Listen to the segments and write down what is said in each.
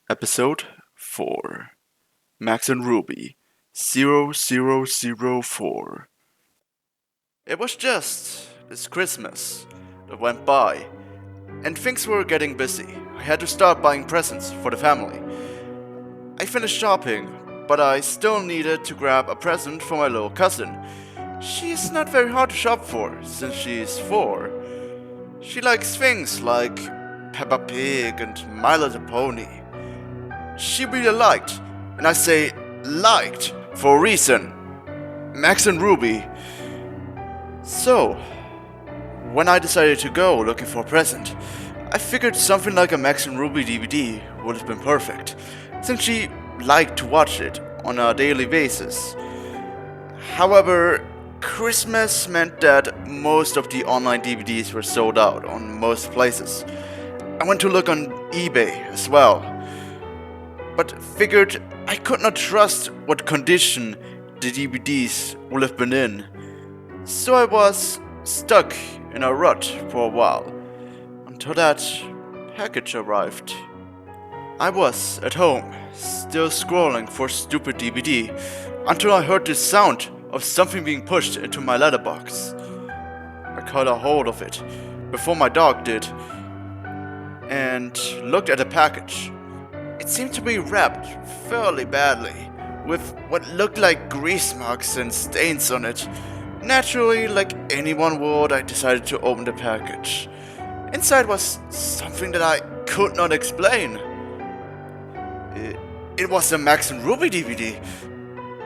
Episode 4 Max and Ruby 0004. It was just this Christmas that went by, and things were getting busy. I had to start buying presents for the family. I finished shopping, but I still needed to grab a present for my little cousin. She's not very hard to shop for, since she's 4. She likes things like Peppa Pig and My Little Pony. She really liked, and I say liked for a reason, Max and Ruby. So, when I decided to go looking for a present, I figured something like a Max and Ruby DVD would have been perfect, since she liked to watch it on a daily basis. However, Christmas meant that most of the online DVDs were sold out on most places. I went to look on eBay as well, but figured I could not trust what condition the DVDs would have been in. So I was stuck in a rut for a while, until that package arrived. I was at home, still scrolling for stupid DVD, until I heard the sound of something being pushed into my letterbox. I caught a hold of it before my dog did, and looked at the package. It seemed to be wrapped fairly badly, with what looked like grease marks and stains on it. Naturally, like anyone would, I decided to open the package. Inside was something that I could not explain. It was a Max and Ruby DVD,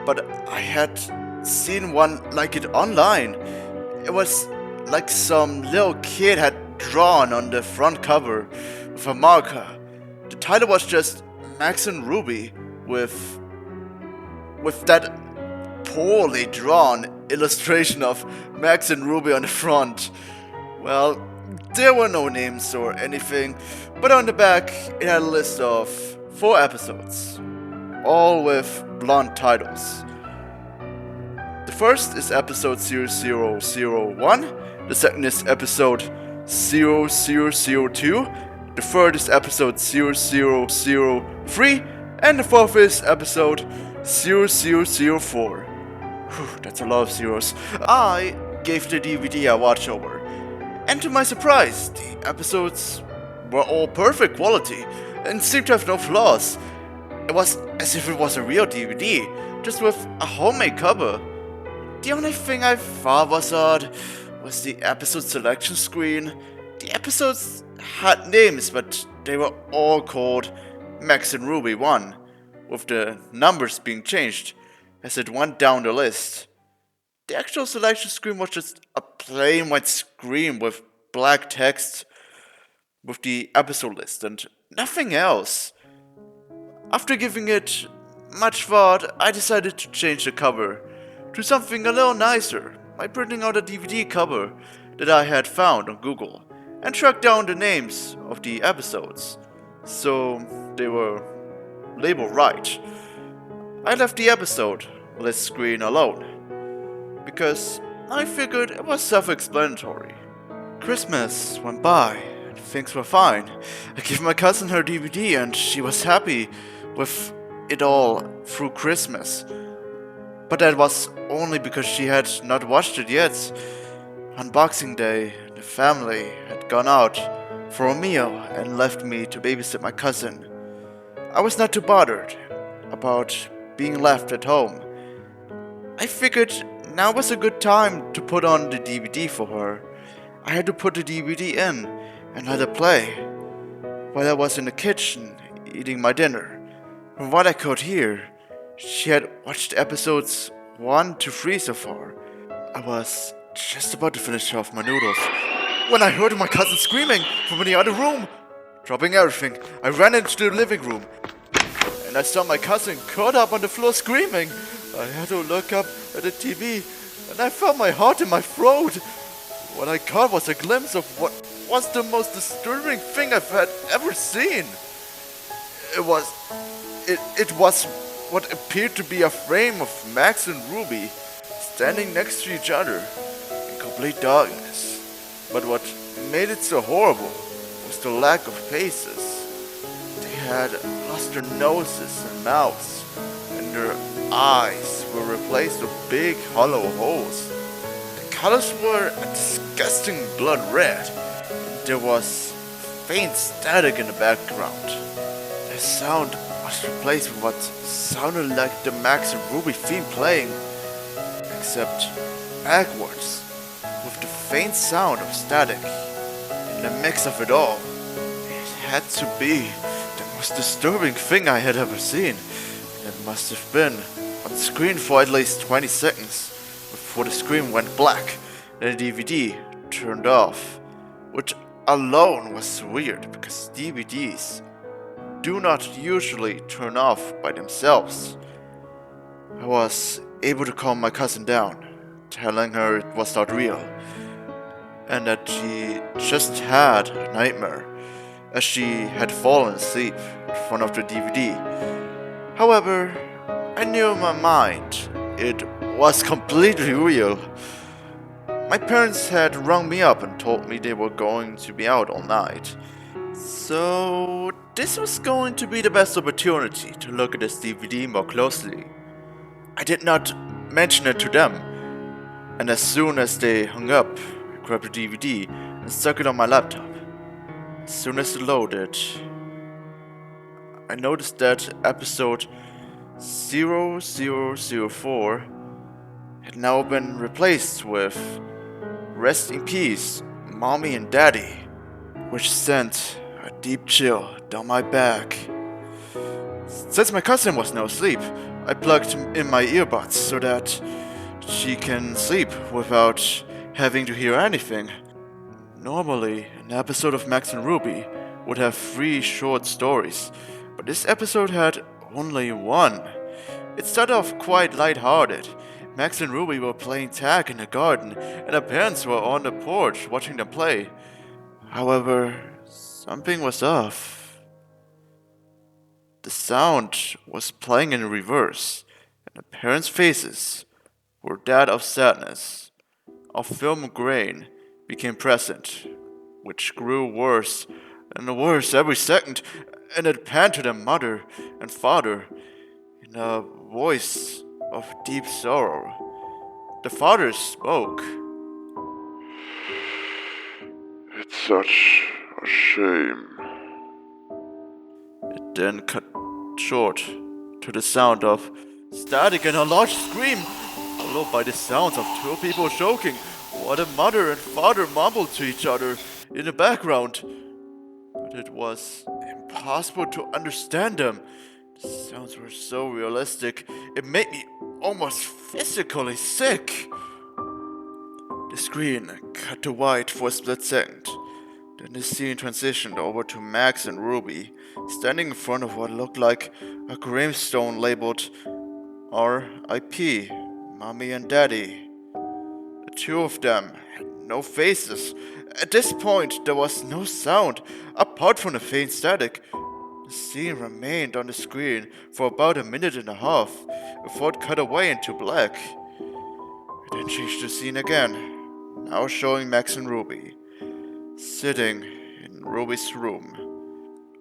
but I had seen one like it online. It was like some little kid had drawn on the front cover with a marker. The title was just Max and Ruby with that poorly drawn illustration of Max and Ruby on the front. Well, there were no names or anything, but on the back it had a list of 4 episodes, all with blonde titles. The first is episode 0001, the second is episode 0002, the third is episode 0003, and the fourth is episode 0004. Whew, that's a lot of zeros. I gave the DVD a watch over, and to my surprise, the episodes were all perfect quality and seemed to have no flaws. It was as if it was a real DVD, just with a homemade cover. The only thing I thought was odd was the episode selection screen. The episodes had names, but they were all called Max and Ruby 1, with the numbers being changed as it went down the list. The actual selection screen was just a plain white screen with black text with the episode list and nothing else. After giving it much thought, I decided to change the cover to something a little nicer by printing out a DVD cover that I had found on Google and tracked down the names of the episodes, so they were labeled right. I left the episode list screen alone, because I figured it was self-explanatory. Christmas went by, and things were fine. I gave my cousin her DVD and she was happy with it all through Christmas. But that was only because she had not watched it yet. On Boxing Day, the family had gone out for a meal and left me to babysit my cousin. I was not too bothered about being left at home. I figured now was a good time to put on the DVD for her. I had to put the DVD in and let it play while I was in the kitchen eating my dinner. From what I could hear, she had watched episodes 1 to 3 so far. I was just about to finish off my noodles when I heard my cousin screaming from in the other room. Dropping everything, I ran into the living room and I saw my cousin caught up on the floor screaming. I had to look up at the TV and I felt my heart in my throat. What I caught was a glimpse of what was the most disturbing thing I've had ever seen. It was it was what appeared to be a frame of Max and Ruby standing next to each other in complete darkness. But what made it so horrible was the lack of faces. They had lost their noses and mouths, and their eyes were replaced with big hollow holes. The colors were a disgusting blood red, and there was faint static in the background. The sound was replaced with what sounded like the Max and Ruby theme playing, except backwards, with the faint sound of static. In the mix of it all, it had to be the most disturbing thing I had ever seen. It must have been on screen for at least 20 seconds before the screen went black and the DVD turned off, which alone was weird because DVDs do not usually turn off by themselves. I was able to calm my cousin down, telling her it was not real, and that she just had a nightmare, as she had fallen asleep in front of the DVD. However, I knew in my mind it was completely real. My parents had rung me up and told me they were going to be out all night, so this was going to be the best opportunity to look at this DVD more closely. I did not mention it to them, and as soon as they hung up, I grabbed the DVD and stuck it on my laptop. As soon as it loaded, I noticed that episode 0004 had now been replaced with Rest in Peace, Mommy and Daddy, which sent a deep chill down my back. Since my cousin was now asleep, I plugged in my earbuds so that she can sleep without having to hear anything. Normally, an episode of Max and Ruby would have 3 short stories, but this episode had only 1. It started off quite lighthearted. Max and Ruby were playing tag in the garden, and their parents were on the porch watching them play. However, something was off. The sound was playing in reverse, and the parents' faces were that of sadness. A film grain became present, which grew worse and worse every second, and it panned to their mother and father in a voice of deep sorrow. The father spoke. It's such a shame. It then cut short to the sound of static and a large scream, followed by the sounds of 2 people choking, while the mother and father mumbled to each other in the background. But it was impossible to understand them. The sounds were so realistic, it made me almost physically sick. The screen cut to white for a split second. Then the scene transitioned over to Max and Ruby, standing in front of what looked like a gravestone labeled R.I.P. Mommy and Daddy. The 2 of them had no faces. At this point, there was no sound, apart from the faint static. The scene remained on the screen for about 1.5 minutes before it cut away into black. It then changed the scene again, now showing Max and Ruby, sitting in Ruby's room,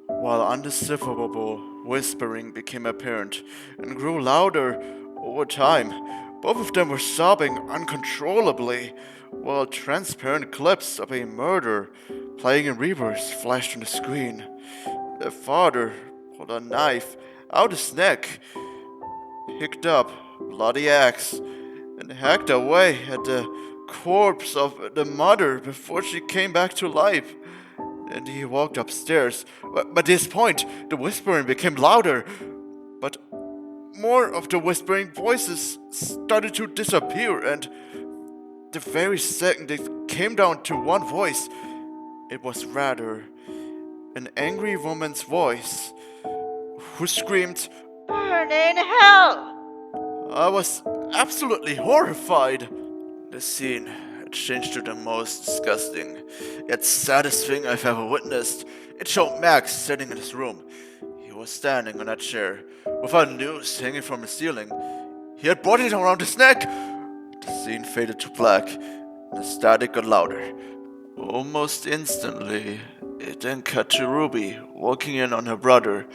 while undecipherable whispering became apparent and grew louder over time. Both of them were sobbing uncontrollably, while transparent clips of a murder playing in reverse flashed on the screen. Their father pulled a knife out his neck, picked up a bloody axe, and hacked away at the corpse of the mother before she came back to life. And he walked upstairs. But at this point, the whispering became louder. But more of the whispering voices started to disappear, and the very second it came down to one voice, it was rather an angry woman's voice who screamed, "Burn in hell!" I was absolutely horrified. The scene had changed to the most disgusting, yet saddest thing I've ever witnessed. It showed Max sitting in his room. He was standing on that chair, with a noose hanging from the ceiling. He had brought it around his neck. The scene faded to black, and the static got louder. Almost instantly, it then cut to Ruby, walking in on her brother.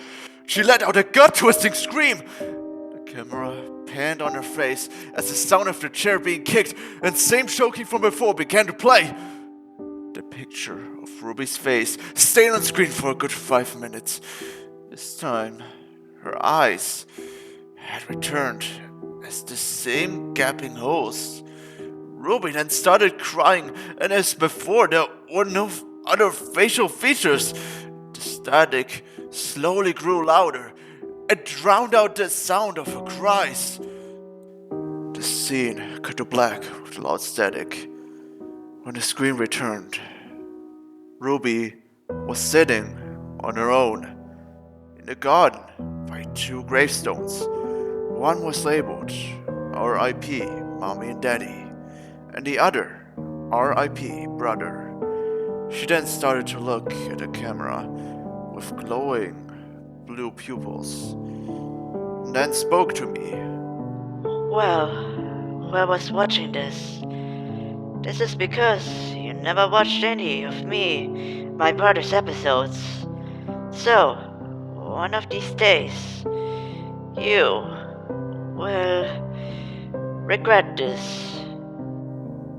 She let out a gut-twisting scream. The camera panned on her face as the sound of the chair being kicked and same choking from before began to play. The picture of Ruby's face stayed on screen for a good 5 minutes. This time, her eyes had returned as the same gaping holes. Ruby then started crying, and as before, there were no other facial features. The static slowly grew louder and drowned out the sound of her cries. The scene cut to black with loud static. When the screen returned, Ruby was sitting on her own in the garden by 2 gravestones. One was labeled R.I.P. Mommy and Daddy, and the other R.I.P. Brother. She then started to look at the camera with glowing blue pupils, and then spoke to me. Well, who was watching this? This is because you never watched any of my brother's episodes. So, one of these days, you will regret this.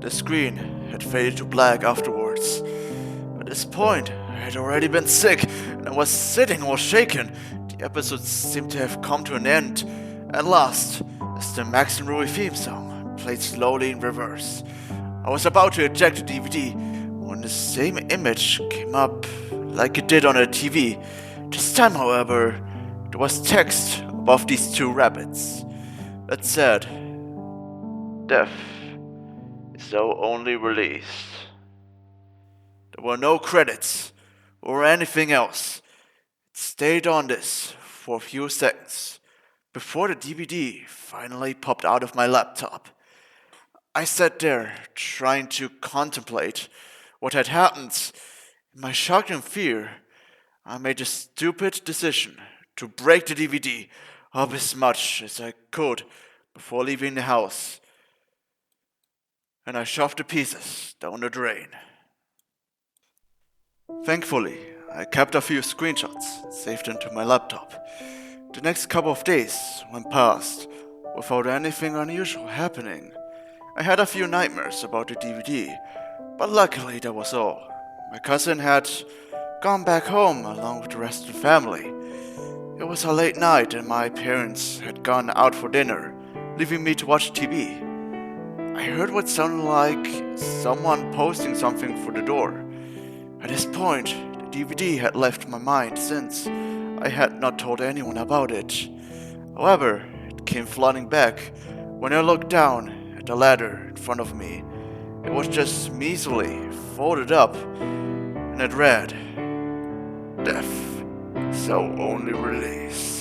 The screen had faded to black afterwards. At this point, I had already been sick, and I was sitting all shaken. The episodes seemed to have come to an end, and last, as the Max and Ruby theme song played slowly in reverse. I was about to eject the DVD when the same image came up like it did on the TV. This time, however, there was text above these 2 rabbits that said, "Death is thou only released." There were no credits or anything else. It stayed on this for a few seconds before the DVD finally popped out of my laptop. I sat there trying to contemplate what had happened. In my shock and fear, I made the stupid decision to break the DVD up as much as I could before leaving the house, and I shoved the pieces down the drain. Thankfully, I kept a few screenshots saved into my laptop. The next couple of days went past without anything unusual happening. I had a few nightmares about the DVD, but luckily that was all. My cousin had gone back home along with the rest of the family. It was a late night and my parents had gone out for dinner, leaving me to watch TV. I heard what sounded like someone posting something through the door. At this point, the DVD had left my mind since I had not told anyone about it. However, it came flooding back when I looked down at the ladder in front of me. It was just measly folded up, and it read, "Death, so only release."